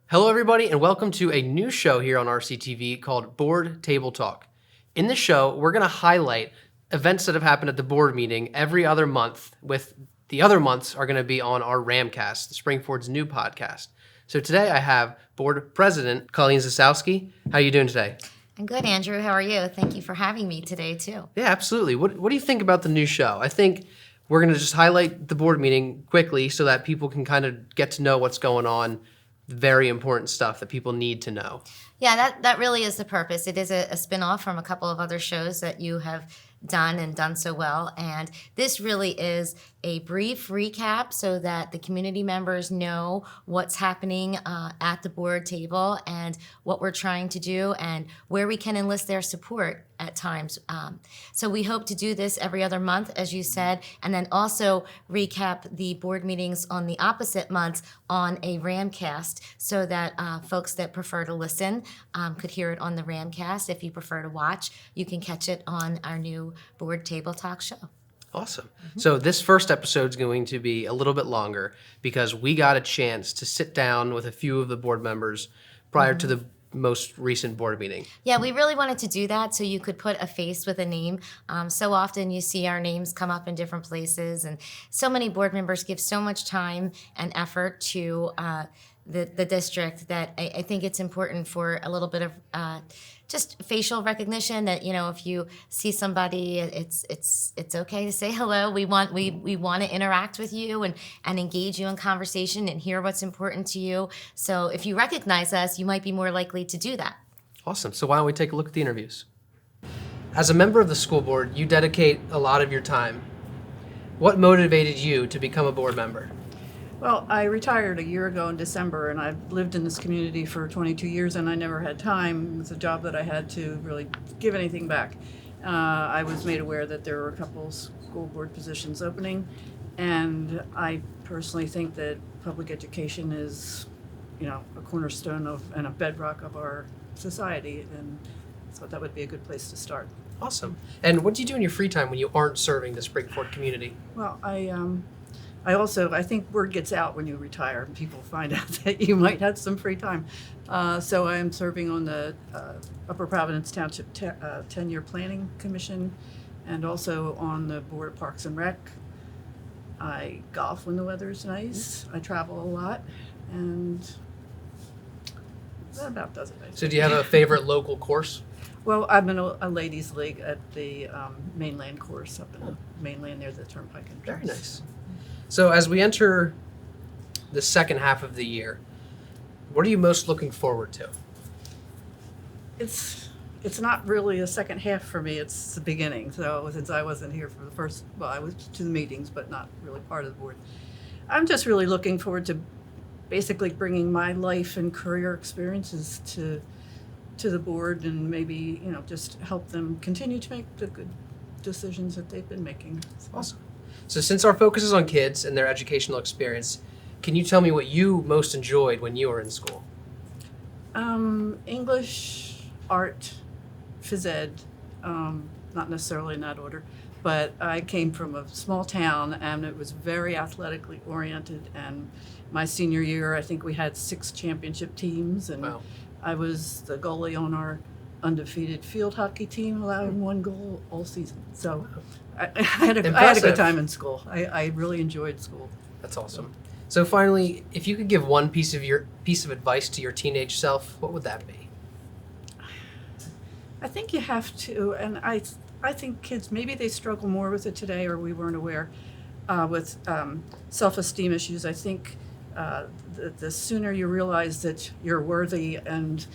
Hello, everybody, and welcome to a new show here on RCTV called Board Table Talk. In this show, we're going to highlight events that have happened at the board meeting every other month, with the other months are going to be on our Ramcast, the Springford's new podcast. So today I have Board President Colleen Zasowski. How are you doing today? I'm good, Andrew. How are you? Thank you for having me today, too. Yeah, absolutely. What do you think about the new show? I think we're going to just highlight the board meeting quickly so that people can kind of get to know what's going on, very important stuff that people need to know. Yeah, that really is the purpose. It is a spin-off from a couple of other shows that you have done so well. And this really is a brief recap so that the community members know what's happening at the board table and what we're trying to do and where we can enlist their support at times. So we hope to do this every other month, as you said, and then also recap the board meetings on the opposite months on a Ramcast so that folks that prefer to listen could hear it on the Ramcast. If you prefer to watch, you can catch it on our new Board Table Talk show. Awesome. So this first episode is going to be a little bit longer because we got a chance to sit down with a few of the board members prior to the most recent board meeting. Yeah, we really wanted to do that so you could put a face with a name. So often you see our names come up in different places, and so many board members give so much time and effort to the district that I think it's important for a little bit of just facial recognition that, you know, if you see somebody, it's okay to say hello. We want to interact with you and engage you in conversation and hear what's important to you. So if you recognize us, you might be more likely to do that. Awesome. So why don't we take a look at the interviews? As a member of the school board, you dedicate a lot of your time. What motivated you to become a board member? Well, I retired a year ago in December, and I've lived in this community for 22 years, and I never had time. It was a job that I had to really give anything back. I was made aware that there were a couple school board positions opening, and I personally think that public education is, you know, a cornerstone of and a bedrock of our society, and so that would be a good place to start. Awesome. And what do you do in your free time when you aren't serving the Springford community? Well, I think word gets out when you retire and people find out that you might have some free time. So I am serving on the Upper Providence Township 10-year Planning Commission and also on the Board of Parks and Rec. I golf when the weather is nice. I travel a lot, and that about does it. So do you have a favorite local course? Well, I'm in a ladies' league at the mainland course up in the mainland near the Turnpike entrance. Very nice. So as we enter the second half of the year, what are you most looking forward to? It's not really a second half for me. It's the beginning. So since I wasn't here for the first, well, I was to the meetings, but not really part of the board. I'm just really looking forward to basically bringing my life and career experiences to the board and maybe, you know, just help them continue to make the good decisions that they've been making. Awesome. So since our focus is on kids and their educational experience, can you tell me what you most enjoyed when you were in school? English, art, phys ed, not necessarily in that order, but I came from a small town and it was very athletically oriented, and my senior year I think we had 6 championship teams, and Wow. I was the goalie on our undefeated field hockey team, allowing 1 goal all season. So I had a good time in school. I really enjoyed school. That's awesome. So finally, if you could give one piece of advice to your teenage self, what would that be? I think you have to, and I think kids, maybe they struggle more with it today, or we weren't aware, with self-esteem issues. I think the sooner you realize that you're worthy and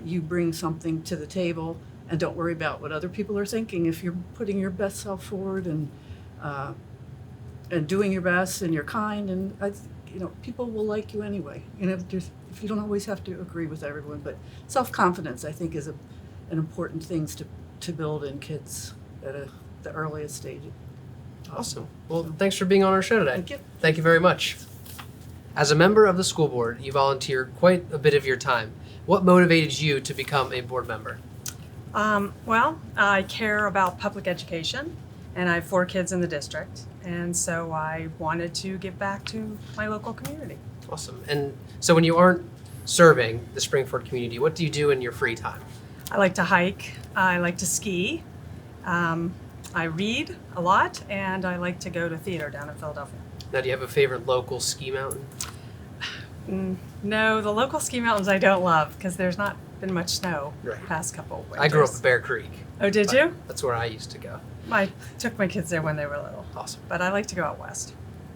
you bring something to the table, and don't worry about what other people are thinking. If you're putting your best self forward and doing your best and you're kind, and people will like you anyway. You know, if you don't always have to agree with everyone, but self-confidence, I think, is an important thing to build in kids at the earliest stage. Awesome. Well, thanks for being on our show today. Thank you. Thank you very much. As a member of the school board, you volunteer quite a bit of your time. What motivated you to become a board member? Well, I care about public education, and I have 4 kids in the district, and so I wanted to give back to my local community. Awesome. And so when you aren't serving the Springford community, what do you do in your free time? I like to hike. I like to ski. I read a lot, and I like to go to theater down in Philadelphia. Now, do you have a favorite local ski mountain? No, the local ski mountains I don't love because there's not been much snow Right. the past couple of winters. I grew up at Bear Creek. Oh, did you? That's where I used to go. I took my kids there when they were little, Awesome. but I like to go out west.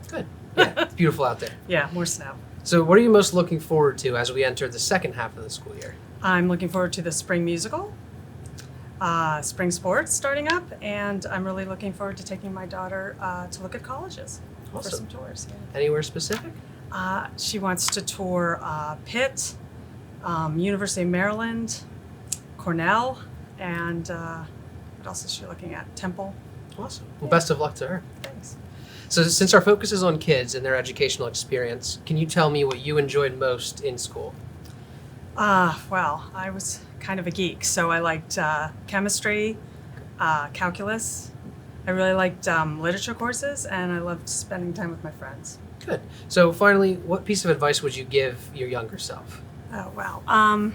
Good. Yeah, it's beautiful out there. Yeah, more snow. So, what are you most looking forward to as we enter the second half of the school year? I'm looking forward to the spring musical, spring sports starting up, and I'm really looking forward to taking my daughter to look at colleges for Awesome. some tours. Yeah. Anywhere specific? She wants to tour Pitt, University of Maryland, Cornell, and what else is she looking at? Temple. Awesome. Well, best of luck to her. Thanks. So, since our focus is on kids and their educational experience, can you tell me what you enjoyed most in school? Well, I was kind of a geek, so I liked chemistry, calculus. I really liked literature courses, and I loved spending time with my friends. Good. So, finally, what piece of advice would you give your younger self? Oh, wow.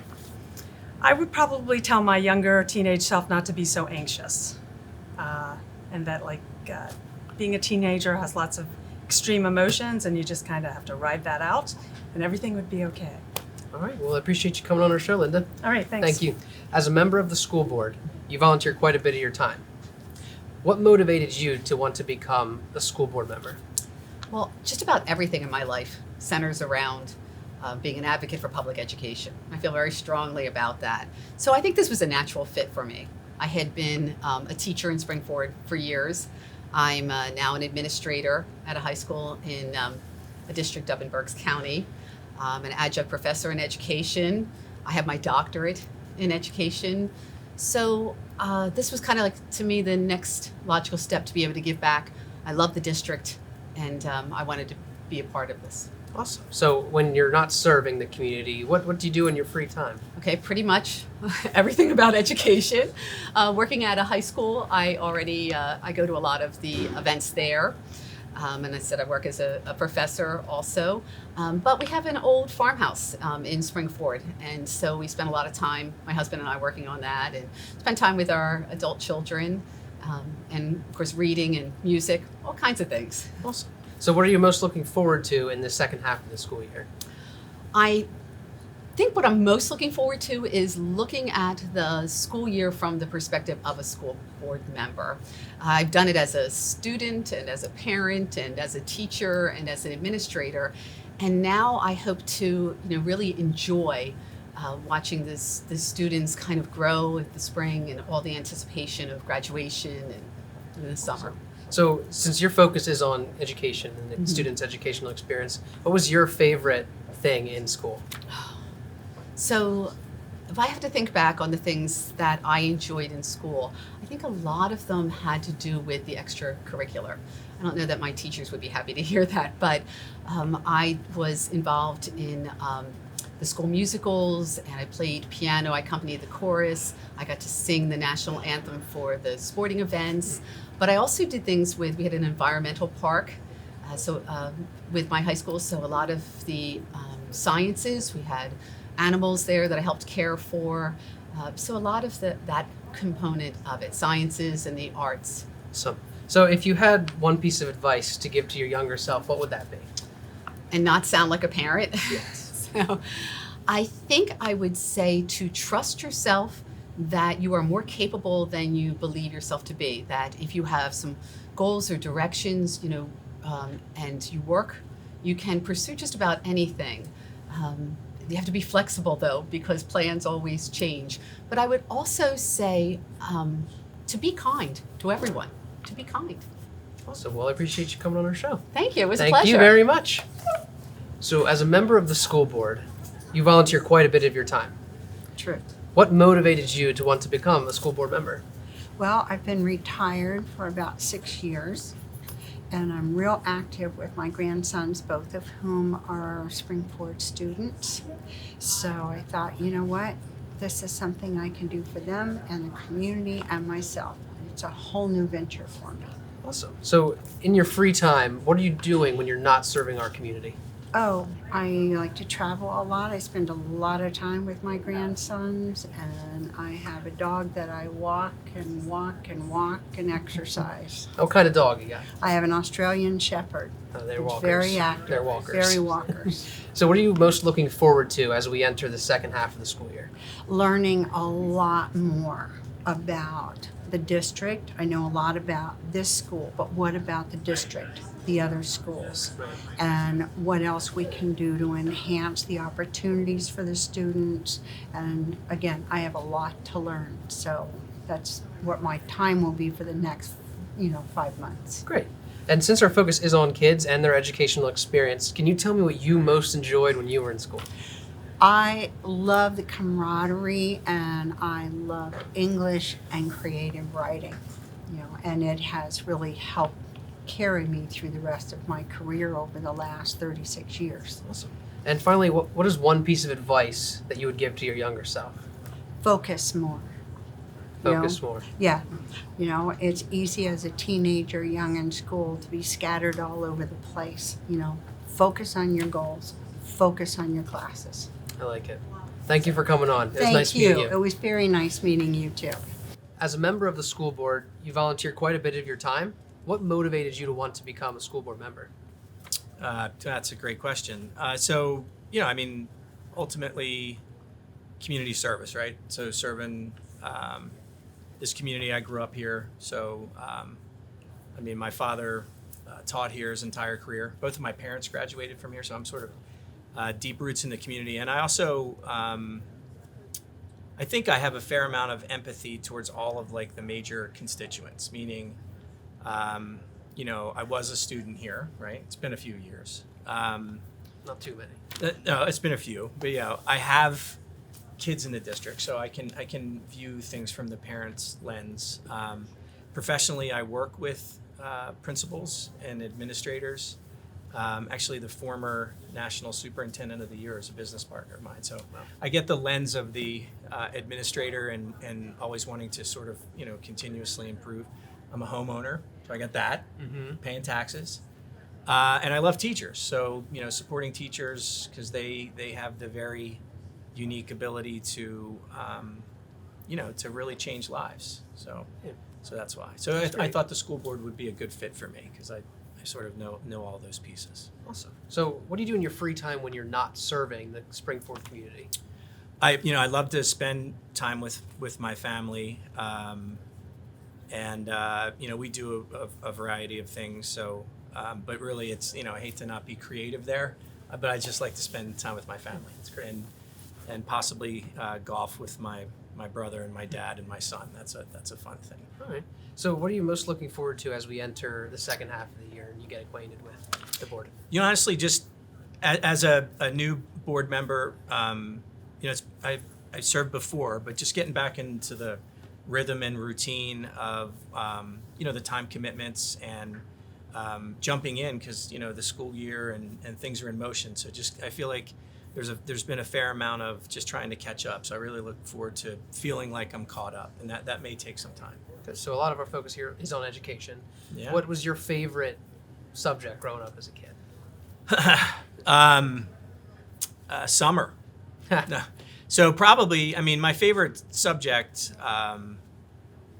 I would probably tell my younger teenage self not to be so anxious. And that, being a teenager has lots of extreme emotions, and you just kind of have to ride that out, and everything would be okay. All right. Well, I appreciate you coming on our show, Linda. All right, thanks. Thank you. As a member of the school board, you volunteer quite a bit of your time. What motivated you to want to become a school board member? Well, just about everything in my life centers around being an advocate for public education. I feel very strongly about that. So I think this was a natural fit for me. I had been a teacher in Springford for years. I'm now an administrator at a high school in a district up in Berks County. I'm an adjunct professor in education. I have my doctorate in education. So this was kind of like, to me, the next logical step to be able to give back. I love the district, and I wanted to be a part of this. Awesome. So, when you're not serving the community, what do you do in your free time? Okay, pretty much everything about education. Working at a high school, I go to a lot of the events there. And I said I work as a professor also. But we have an old farmhouse in Springford. And so we spend a lot of time, my husband and I, working on that and spend time with our adult children. And of course, reading and music, all kinds of things. Awesome. So, what are you most looking forward to in the second half of the school year? I think what I'm most looking forward to is looking at the school year from the perspective of a school board member. I've done it as a student and as a parent and as a teacher and as an administrator, and now I hope to really enjoy watching the students kind of grow in the spring and all the anticipation of graduation and in the summer. So, since your focus is on education and the students' educational experience, what was your favorite thing in school? So, if I have to think back on the things that I enjoyed in school, I think a lot of them had to do with the extracurricular. I don't know that my teachers would be happy to hear that, but I was involved in the school musicals, and I played piano, I accompanied the chorus, I got to sing the national anthem for the sporting events, but I also did things we had an environmental park, with my high school, so a lot of the sciences, we had animals there that I helped care for, so a lot of that component of it, sciences and the arts. So, if you had one piece of advice to give to your younger self, what would that be? And not sound like a parent. Yes. So I think I would say to trust yourself, that you are more capable than you believe yourself to be, that if you have some goals or directions, and you work, you can pursue just about anything. You have to be flexible, though, because plans always change. But I would also say to be kind to everyone, to be kind. Awesome. Well, I appreciate you coming on our show. Thank you. It was a Thank pleasure. you very much. So, as a member of the school board, you volunteer quite a bit of your time. True. What motivated you to want to become a school board member? Well, I've been retired for about 6 years, and I'm real active with my grandsons, both of whom are Springford students. So I thought, you know what? This is something I can do for them and the community and myself. It's a whole new venture for me. Awesome. So, in your free time, what are you doing when you're not serving our community? Oh, I like to travel a lot. I spend a lot of time with my grandsons, and I have a dog that I walk and walk and walk and exercise. What kind of dog you got? I have an Australian Shepherd. They're He's walkers. very active. They're walkers. Very walkers. So what are you most looking forward to as we enter the second half of the school year? Learning a lot more about the district. I know a lot about this school, but what about the district, the other schools, and what else we can do to enhance the opportunities for the students. And again, I have a lot to learn, so that's what my time will be for the next 5 months. Great. And since our focus is on kids and their educational experience, can you tell me what you most enjoyed when you were in school? I love the camaraderie, and I love English and creative writing, and it has really helped carry me through the rest of my career over the last 36 years. Awesome. And finally, what is one piece of advice that you would give to your younger self? Focus more. Focus more. Yeah. It's easy as a teenager, young in school, to be scattered all over the place. Focus on your goals. Focus on your classes. I like it. Thank you for coming on. It was Thank nice you. meeting you. It was very nice meeting you too. As a member of the school board, you volunteer quite a bit of your time. What motivated you to want to become a school board member? That's a great question. Ultimately, community service, right? So serving this community. I grew up here, so my father taught here his entire career. Both of my parents graduated from here, so I'm sort of deep roots in the community. And I also, I think I have a fair amount of empathy towards all of the major constituents, meaning, I was a student here, right? It's been a few years. Not too many. No, it's been a few, but I have kids in the district, so I can view things from the parents' lens. Professionally, I work with principals and administrators. Actually, the former National Superintendent of the Year is a business partner of mine, so I get the lens of the administrator and always wanting to sort of continuously improve. I'm a homeowner, so I get that, paying taxes. And I love teachers, so supporting teachers because they have the very unique ability to to really change lives. So that's why. So I thought the school board would be a good fit for me because I sort of know all those pieces. Awesome. So what do you do in your free time when you're not serving the Springford community? I love to spend time with my family, and we do a variety of things. So, but really, it's I hate to not be creative there, but I just like to spend time with my family. It's great, and possibly golf with my brother and my dad and my son. That's a fun thing. All right. So what are you most looking forward to as we enter the second half of the year and you get acquainted with the board? Honestly, just as a new board member, I served before, but just getting back into the rhythm and routine of the time commitments and jumping in because the school year and things are in motion. So I feel like there's been a fair amount of just trying to catch up. So I really look forward to feeling like I'm caught up, and that may take some time. Okay, so a lot of our focus here is on education. Yeah. What was your favorite subject growing up as a kid? Summer. No. So probably, my favorite subject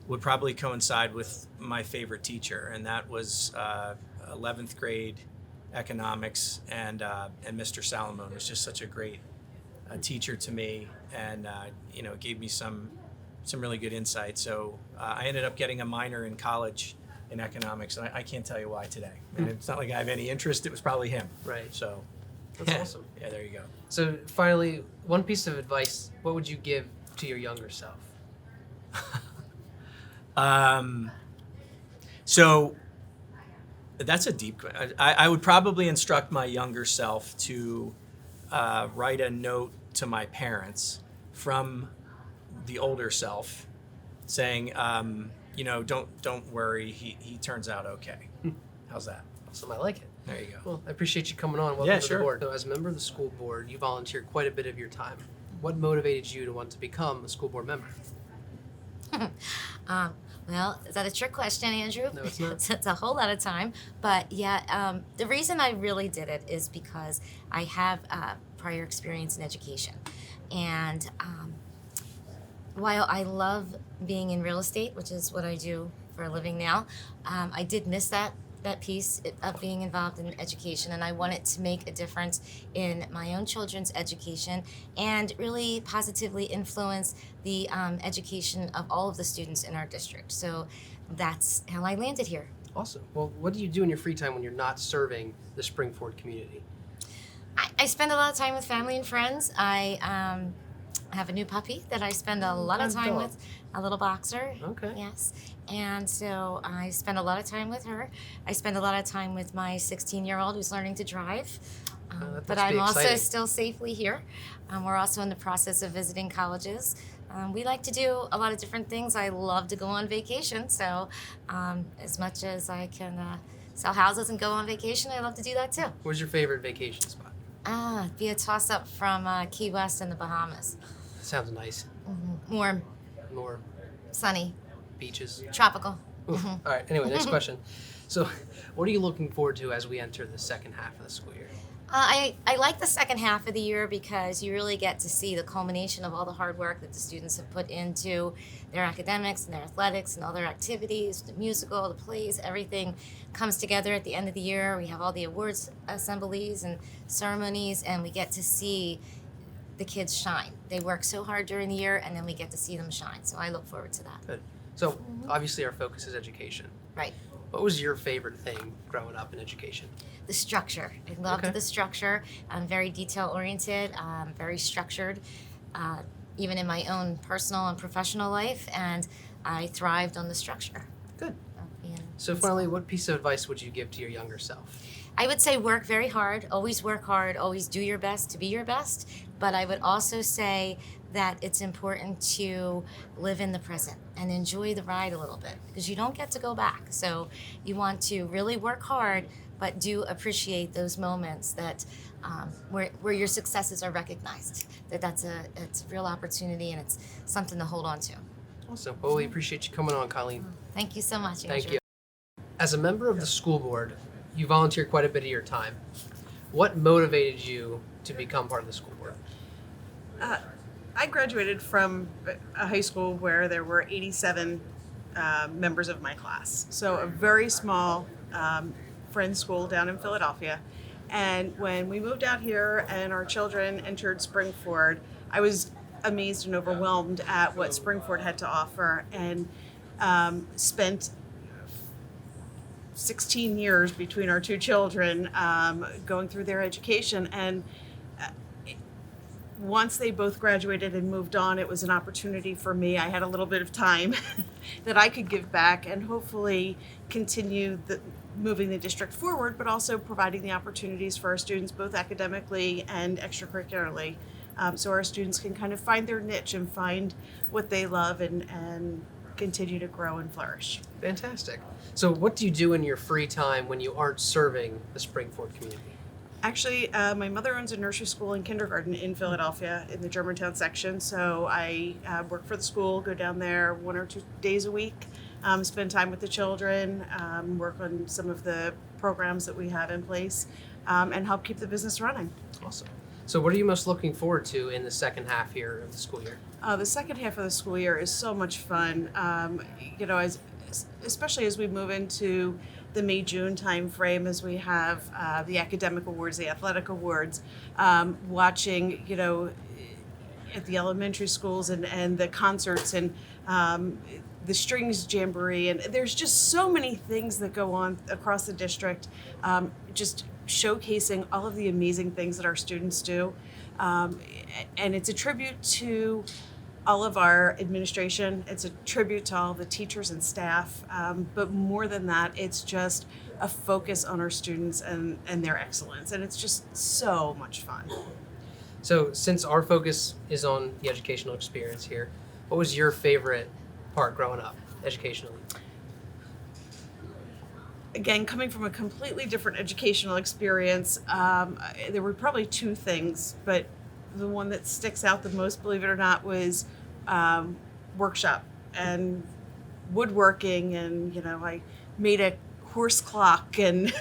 would probably coincide with my favorite teacher, and that was 11th grade economics, and Mr. Salamone was just such a great teacher to me, and gave me some really good insight. So I ended up getting a minor in college in economics, and I can't tell you why today. And it's not like I have any interest. It was probably him. Right. So That's awesome. Yeah, there you go. So finally, one piece of advice, what would you give to your younger self? So that's a deep question. I would probably instruct my younger self to write a note to my parents from the older self saying, don't worry, he turns out okay. How's that? Awesome, I like it. There you go. Well, I appreciate you coming on. Welcome Yeah, to sure. the board. So as a member of the school board, you volunteer quite a bit of your time. What motivated you to want to become a school board member? Well, Well, is that a trick question, Andrew? No, it's not. It's a whole lot of time. But yeah, the reason I really did it is because I have prior experience in education. And while I love being in real estate, which is what I do for a living now, I did miss that piece of being involved in education, and I wanted to make a difference in my own children's education and really positively influence the education of all of the students in our district. So that's how I landed here. Awesome. Well, what do you do in your free time when you're not serving the Springford community? I spend a lot of time with family and friends. I have a new puppy that I spend a lot of kind of time dog? with, a little boxer. Okay. Yes. And so I spend a lot of time with her. I spend a lot of time with my 16-year-old who's learning to drive. That But must be I'm also exciting. still safely here. We're also in the process of visiting colleges. We like to do a lot of different things. I love to go on vacation. So as much as I can sell houses and go on vacation, I love to do that too. Where's your favorite vacation spot? Be a toss-up from Key West and the Bahamas. Sounds nice. Warm, More sunny, beaches. tropical. Oof. All right. Anyway, next question. So, what are you looking forward to as we enter the second half of the school year? I like the second half of the year because you really get to see the culmination of all the hard work that the students have put into their academics and their athletics and all their activities, the musical, the plays, everything comes together at the end of the year. We have all the awards assemblies and ceremonies, and we get to see the kids shine. They work so hard during the year, and then we get to see them shine. So I look forward to that. Good. So, obviously, our focus is education. Right. What was your favorite thing growing up in education? The structure. I loved Okay. the structure. I'm very detail oriented, very structured, even in my own personal and professional life, and I thrived on the structure. Good. of being So, in finally, what piece of advice would you give to your younger self? I would say work very hard, always work hard, always do your best to be your best. But I would also say that it's important to live in the present and enjoy the ride a little bit because you don't get to go back. So you want to really work hard, but do appreciate those moments that where your successes are recognized. It's a real opportunity and it's something to hold on to. Awesome. Well, we appreciate you coming on, Colleen. Thank you so much, Andrew. Thank you. As a member of the school board, you volunteer quite a bit of your time. What motivated you to become part of the school board? I graduated from a high school where there were 87 members of my class. So a very small friend school down in Philadelphia. And when we moved out here and our children entered Springford, I was amazed and overwhelmed at what Springford had to offer, and spent 16 years between our two children going through their education. And once they both graduated and moved on, it was an opportunity for me. I had a little bit of time that I could give back and hopefully continue moving the district forward, but also providing the opportunities for our students, both academically and extracurricularly, so our students can kind of find their niche and find what they love and continue to grow and flourish. Fantastic. So, what do you do in your free time when you aren't serving the Springford community? Actually, my mother owns a nursery school and kindergarten in Philadelphia in the Germantown section. So I work for the school, go down there 1 or 2 days a week, spend time with the children, work on some of the programs that we have in place, and help keep the business running. Awesome. So, what are you most looking forward to in the second half here of the school year? The second half of the school year is so much fun. Especially as we move into the May-June timeframe, as we have the academic awards, the athletic awards, watching, at the elementary schools and the concerts and the strings jamboree, and there's just so many things that go on across the district, just showcasing all of the amazing things that our students do, and it's a tribute to all of our administration. It's a tribute to all the teachers and staff, but more than that, it's just a focus on our students and their excellence, and it's just so much fun. So, since our focus is on the educational experience here, what was your favorite part growing up educationally? Again, coming from a completely different educational experience, there were probably two things, but the one that sticks out the most, believe it or not, was workshop and woodworking, and I made a horse clock, and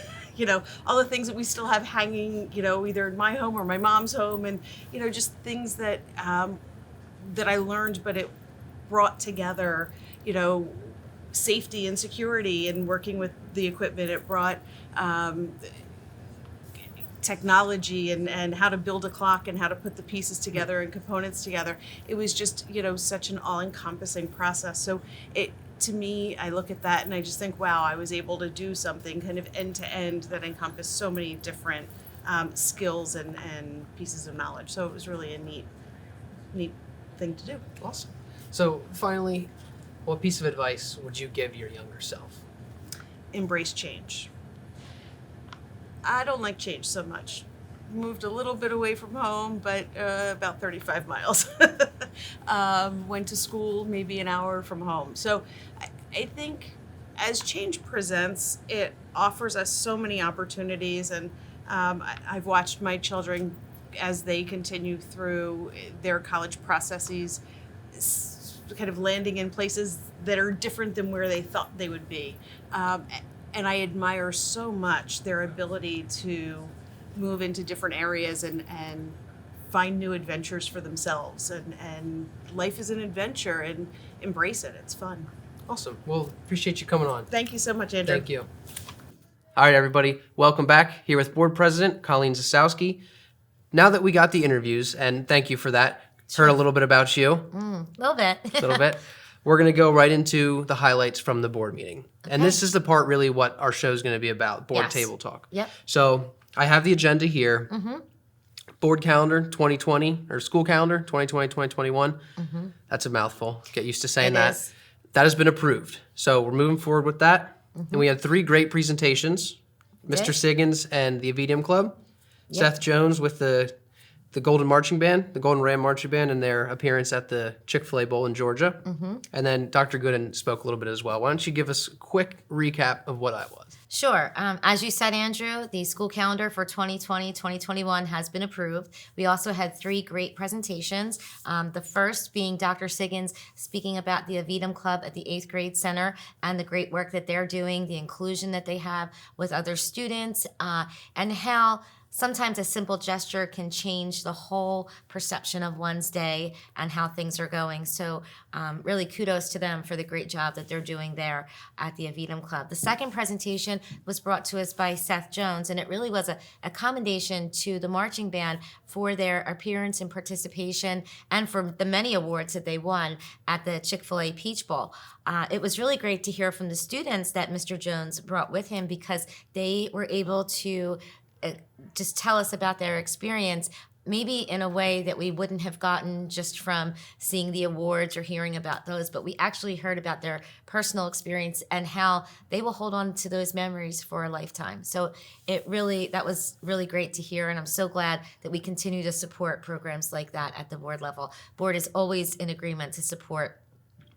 all the things that we still have hanging, either in my home or my mom's home, and just things that that I learned, but it brought together, safety and security, and working with the equipment. It brought technology, and how to build a clock, and how to put the pieces together and components together. It was just, such an all-encompassing process. So to me, I look at that and I just think, wow, I was able to do something kind of end to end that encompassed so many different skills and pieces of knowledge. So it was really a neat thing to do. Awesome. So finally, what piece of advice would you give your younger self? Embrace change. I don't like change so much. Moved a little bit away from home, but about 35 miles. Went to school maybe an hour from home. So I think as change presents, it offers us so many opportunities. And I've watched my children as they continue through their college processes, kind of landing in places that are different than where they thought they would be. And I admire so much their ability to move into different areas and find new adventures for themselves. And life is an adventure, and embrace it. It's fun. Awesome. Well, appreciate you coming on. Thank you so much, Andrew. Thank you. All right, everybody. Welcome back. Here with Board President Colleen Zasowski. Now that we got the interviews, and thank you for that, heard a little bit about you. A little bit. A little bit. We're going to go right into the highlights from the board meeting. And this is the part really what our show is going to be about, Board Yes. Table Talk. Yep. So I have the agenda here. Board calendar 2020, or school calendar 2020, 2021. That's a mouthful. Get used to saying It that. is. That has been approved. So we're moving forward with that. And we had 3 great presentations. Mr. Did. Siggins and the Avidium Club. Seth Jones with the Golden Marching Band, the Golden Ram Marching Band, and their appearance at the Chick-fil-A Bowl in Georgia. And then Dr. Gooden spoke a little bit as well. Why don't you give us a quick recap of what I was? Sure. As you said, Andrew, the school calendar for 2020-2021 has been approved. We also had 3 great presentations. The first being Dr. Siggins speaking about the Avidium Club at the 8th grade center and the great work that they're doing, the inclusion that they have with other students, and how sometimes a simple gesture can change the whole perception of one's day and how things are going. So really kudos to them for the great job that they're doing there at the Avidium Club. The second presentation was brought to us by Seth Jones, and it really was a commendation to the marching band for their appearance and participation and for the many awards that they won at the Chick-fil-A Peach Bowl. It was really great to hear from the students that Mr. Jones brought with him, because they were able to just tell us about their experience, maybe in a way that we wouldn't have gotten just from seeing the awards or hearing about those, but we actually heard about their personal experience and how they will hold on to those memories for a lifetime. So that was really great to hear, and I'm so glad that we continue to support programs like that at the board level. Board is always in agreement to support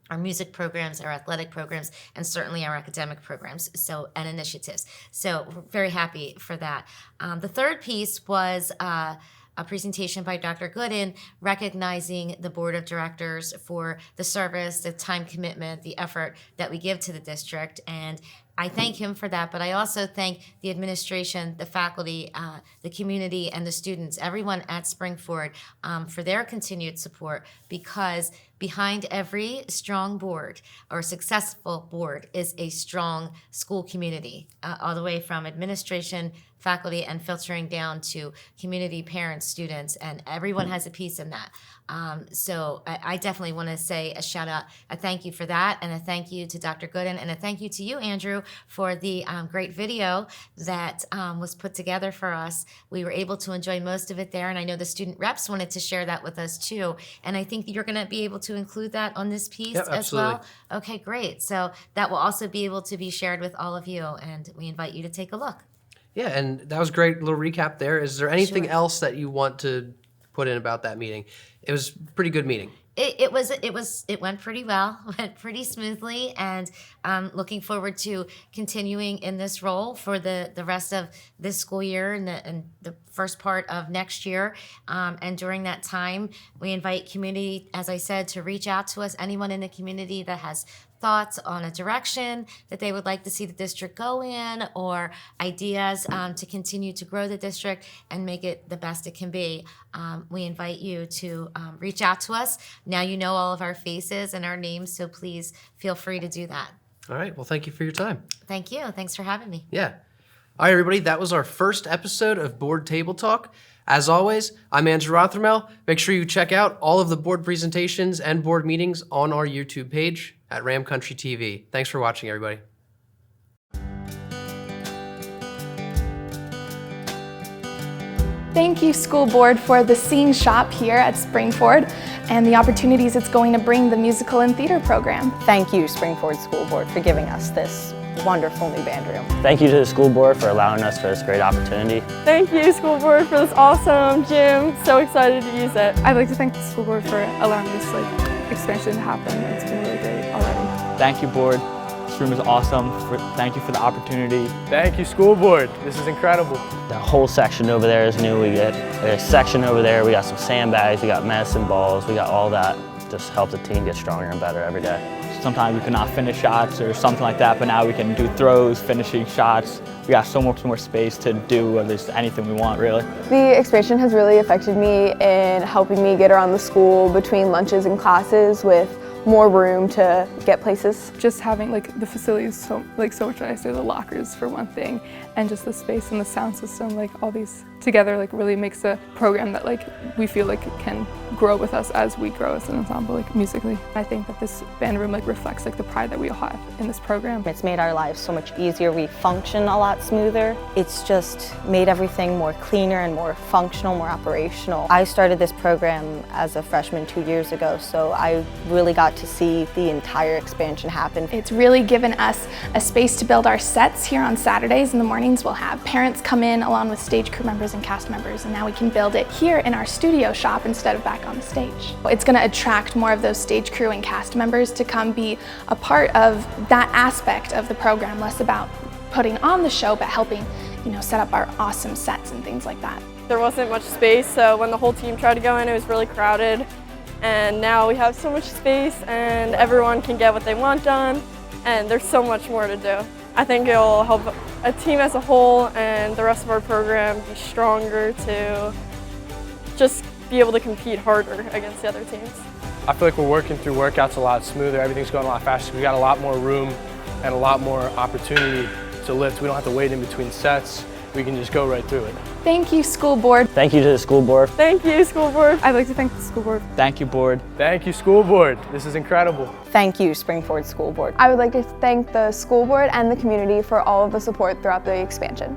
our music programs, our athletic programs, and certainly our academic programs, and initiatives. So we're very happy for that. The third piece was a presentation by Dr. Gooden recognizing the board of directors for the service, the time commitment, the effort that we give to the district. And I thank him for that, but I also thank the administration, the faculty, the community, and the students, everyone at Springford, for their continued support, because behind every strong board or successful board is a strong school community, all the way from administration, faculty, and filtering down to community, parents, students, and everyone has a piece in that. So I definitely want to say a shout out, a thank you for that, and a thank you to Dr. Gooden, and a thank you to you, Andrew, for the great video that was put together for us. We were able to enjoy most of it there, and I know the student reps wanted to share that with us too. And I think you're going to be able to include that on this piece as well. Okay, great. So that will also be able to be shared with all of you, and we invite you to take a look. Yeah, and that was a great little recap there. Is there anything Sure. else that you want to put in about that meeting? It was a pretty good meeting. It went pretty well, went pretty smoothly, and looking forward to continuing in this role for the rest of this school year and the first part of next year. And during that time, we invite community, as I said, to reach out to us. Anyone in the community that has thoughts on a direction that they would like to see the district go in, or ideas to continue to grow the district and make it the best it can be, we invite you to reach out to us. Now you know all of our faces and our names, so please feel free to do that. All right. Well, thank you for your time. Thank you. Thanks for having me. Yeah. All right, everybody. That was our first episode of Board Table Talk. As always, I'm Andrew Rothermel. Make sure you check out all of the board presentations and board meetings on our YouTube page at Ram Country TV. Thanks for watching, everybody. Thank you, school board, for the scene shop here at Springford and the opportunities it's going to bring the musical and theater program. Thank you, Springford School Board, for giving us this wonderful new band room. Thank you to the school board for allowing us for this great opportunity. Thank you, school board, for this awesome gym. So excited to use it. I'd like to thank the school board for allowing this expansion to happen. It's been really great already. Thank you, board. This room is awesome. Thank you for the opportunity. Thank you, school board. This is incredible. The whole section over there is new. We get a section over there. We got some sandbags. We got medicine balls. We got all that. Just help the team get stronger and better every day. Sometimes we could not finish shots or something like that, but now we can do throws, finishing shots. We got so much more space to do anything we want, really. The expansion has really affected me in helping me get around the school between lunches and classes with more room to get places. Just having the facilities so much nicer, the lockers for one thing, and just the space and the sound system, all these together really makes a program that we feel it can grow with us as we grow as an ensemble musically. I think that this band room reflects the pride that we all have in this program. It's made our lives so much easier. We function a lot smoother. It's just made everything more cleaner and more functional, more operational. I started this program as a freshman 2 years ago, so I really got to see the entire expansion happen. It's really given us a space to build our sets here on Saturdays. In the mornings we'll have parents come in along with stage crew members and cast members, and now we can build it here in our studio shop instead of back on the stage. It's going to attract more of those stage crew and cast members to come be a part of that aspect of the program, less about putting on the show but helping set up our awesome sets and things like that. There wasn't much space, so when the whole team tried to go in, it was really crowded. And now we have so much space and everyone can get what they want done, and there's so much more to do. I think it'll help a team as a whole and the rest of our program be stronger to just be able to compete harder against the other teams. I feel like we're working through workouts a lot smoother. Everything's going a lot faster. We got a lot more room and a lot more opportunity to lift. We don't have to wait in between sets. We can just go right through it. Thank you, school board. Thank you to the school board. Thank you, school board. I'd like to thank the school board. Thank you, board. Thank you, school board. This is incredible. Thank you, Springford School Board. I would like to thank the school board and the community for all of the support throughout the expansion.